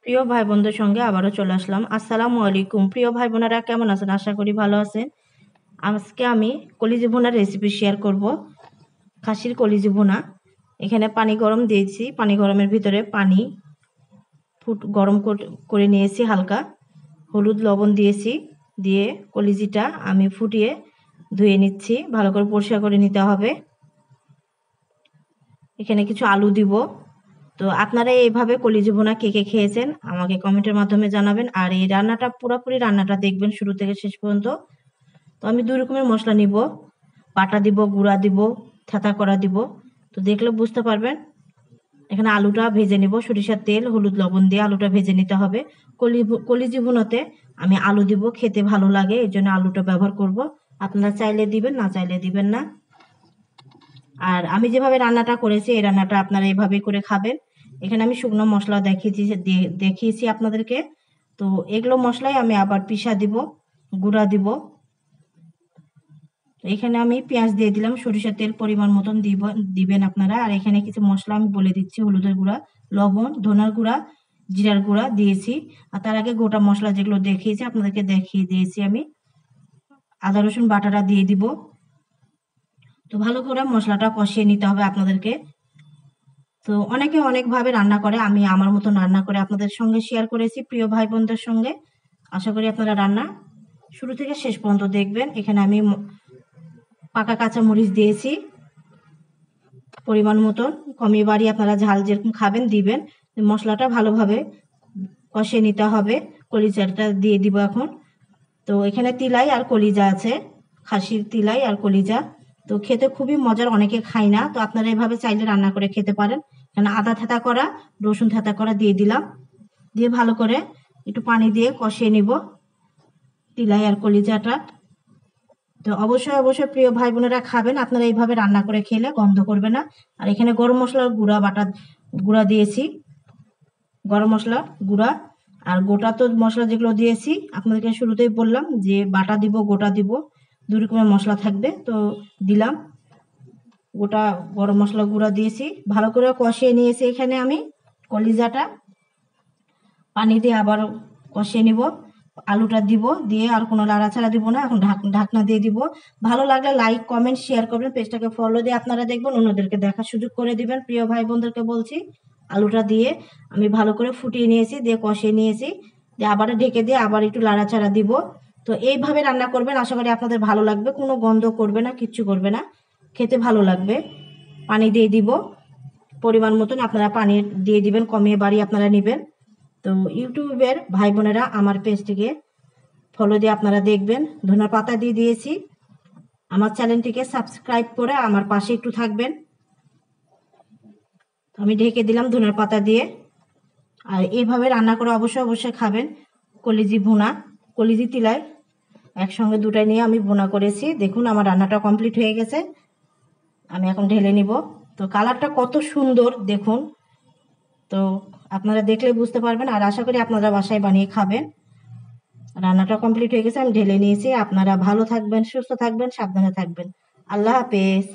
প্রিয় ভাই বোনদের সঙ্গে আবারও চলে আসলাম। আসসালামু আলাইকুম। প্রিয় ভাই বোনেরা কেমন আছেন? আশা করি ভালো আছেন। আজকে আমি কলিজি ভুনার রেসিপি শেয়ার করব। খাসির কলিজি ভুনা। এখানে পানি গরম দিয়েছি। পানি গরমের ভিতরে পানি গরম করে নিয়েছি হালকা। হলুদ লবণ দিয়েছি। দিয়ে কলিজিটা আমি ফুটিয়ে ধুয়ে নিচ্ছি। ভালো করে পরিষ্কার করে নিতে হবে। এখানে কিছু আলু দিব। তো আপনারা এইভাবে কলিজি ভুনা কে কে খেয়েছেন আমাকে কমেন্টের মাধ্যমে জানাবেন। আর এই রান্নাটা পুরোপুরি রান্নাটা দেখবেন শুরু থেকে শেষ পর্যন্ত। তো আমি 2 রকমের মশলা নিব, বাটা দিব, গুঁড়া দিব, থেঁতা করা দিব। তো দেখলে বুঝতে পারবেন। এখানে আলুটা ভেজে নিব, সরিষার তেল হলুদ লবণ দিয়ে আলুটা ভেজে নিতে হবে। কলিজি ভুনাতে আমি আলু দিব, খেতে ভালো লাগে এই জন্য আলুটা ব্যবহার করব। আপনারা চাইলে দিবেন, না চাইলে দিবেন না। আর আমি যেভাবে রান্নাটা করেছি এই রান্নাটা আপনারা এইভাবেই করে খাবেন। এখানে আমি শুকনো মশলা দেখিয়েছি আপনাদেরকে। তো এগুলো মশলাই আমি আবার পিষা দিব, গুঁড়া দিব। এখানে আমি পেঁয়াজ দিয়ে দিলাম, সরিষার তেল পরিমাণ মতন দিবেন আপনারা। আর এখানে কিছু মশলা আমি বলে দিচ্ছি, হলুদের গুঁড়া, লবণ, ধনার গুঁড়া, জিরার গুঁড়া দিয়েছি। আর তার আগে গোটা মশলা যেগুলো দেখিয়েছি আপনাদেরকে দেখিয়ে দিয়েছি আমি। আদা রসুন বাটাটা দিয়ে দিব। তো ভালো করে মশলাটা কষিয়ে নিতে হবে আপনাদেরকে। তো অনেকে অনেকভাবে রান্না করে, আমি আমার মতন রান্না করে আপনাদের সঙ্গে শেয়ার করেছি প্রিয় ভাই বোনদের সঙ্গে। আশা করি আপনারা রান্না শুরু থেকে শেষ পর্যন্ত দেখবেন। এখানে আমি পাকা কাঁচা মরিচ দিয়েছি পরিমাণ মতন, কমিয়ে বাড়িয়ে আপনারা ঝাল যেরকম খাবেন দিবেন। মশলাটা ভালোভাবে কষিয়ে নিতে হবে। কলিজাটা দিয়ে দিব এখন। তো এখানে তিলাই আর কলিজা আছে, খাসির তিলাই আর কলিজা। তো খেতে খুবই মজার, অনেকে খায় না। তো আপনারা এভাবে চাইলে রান্না করে খেতে পারেন। এখানে আদা থেঁতা করা, রসুন থেঁতা করা দিয়ে দিলাম। দিয়ে ভালো করে একটু পানি দিয়ে কষিয়ে নিব তিলাই আর কলিজাটা। তো অবশ্যই প্রিয় ভাই বোনেরা খাবেন, আপনারা এইভাবে রান্না করে খেলে গন্ধ করবে না। আর এখানে গরম মশলার গুঁড়া দিয়েছি, গরম মশলা গুঁড়া। আর গোটা তো মশলা যেগুলো দিয়েছি আপনাদেরকে শুরুতেই বললাম যে বাটা দিব, গোটা দিব, 2 রকমের মশলা থাকবে। তো দিলাম গোটা গরম মশলা গুঁড়া দিয়েছি, ভালো করে কষিয়ে নিয়েছি। এখানে আমি কলিজাটা পানি দিয়ে আবার কষিয়ে নিব। আলুটা দিব, দিয়ে আর কোনো লাড়াচাড়া দিব না। এখন ঢাকনা দিয়ে দিব। ভালো লাগলে লাইক কমেন্ট শেয়ার করবেন, পেজটাকে ফলো দিয়ে আপনারা দেখবেন, অন্যদেরকে দেখার সুযোগ করে দিবেন। প্রিয় ভাই বোনদেরকে বলছি, আলুটা দিয়ে আমি ভালো করে ফুটিয়ে নিয়েছি, দিয়ে কষিয়ে নিয়েছি, দিয়ে আবার ঢেকে দিয়ে আবার একটু লাড়াচাড়া দিব। তো এইভাবে রান্না করবেন, আশা করি আপনাদের ভালো লাগবে, কোনো গন্ধ করবে না, কিচ্ছু করবে না, খেতে ভালো লাগবে। পানি দিয়ে দিব পরিমাণ মতন, আপনারা পানি দিয়ে দিবেন, কমিয়ে বাড়িয়ে আপনারা নেবেন। তো ইউটিউবের ভাই বোনেরা আমার পেজটিকে ফলো দিয়ে আপনারা দেখবেন। ধন্যবাদ পাতা দিয়ে দিয়েছি, আমার চ্যানেলটিকে সাবস্ক্রাইব করে আমার পাশে একটু থাকবেন। আমি ঢেকে দিলাম ধনিয়ার পাতা দিয়ে। আর এইভাবে রান্না করে অবশ্যই খাবেন। কলিজি ভুনা, কলিজি তিলাই একসঙ্গে দুটাই নিয়ে আমি ভুনা করেছি। দেখুন আমার রান্নাটা কমপ্লিট হয়ে গেছে, আমি এখন ঢেলে নিব। তো কালারটা কত সুন্দর দেখুন। তো আপনারা দেখলে বুঝতে পারবেন। আর আশা করি আপনারা বাসায় বানিয়ে খাবেন। রান্নাটা কমপ্লিট হয়ে গেছে, আমি ঢেলে নিয়েছি। আপনারা ভালো থাকবেন, সুস্থ থাকবেন, সাবধানে থাকবেন। আল্লাহ হাফেজ।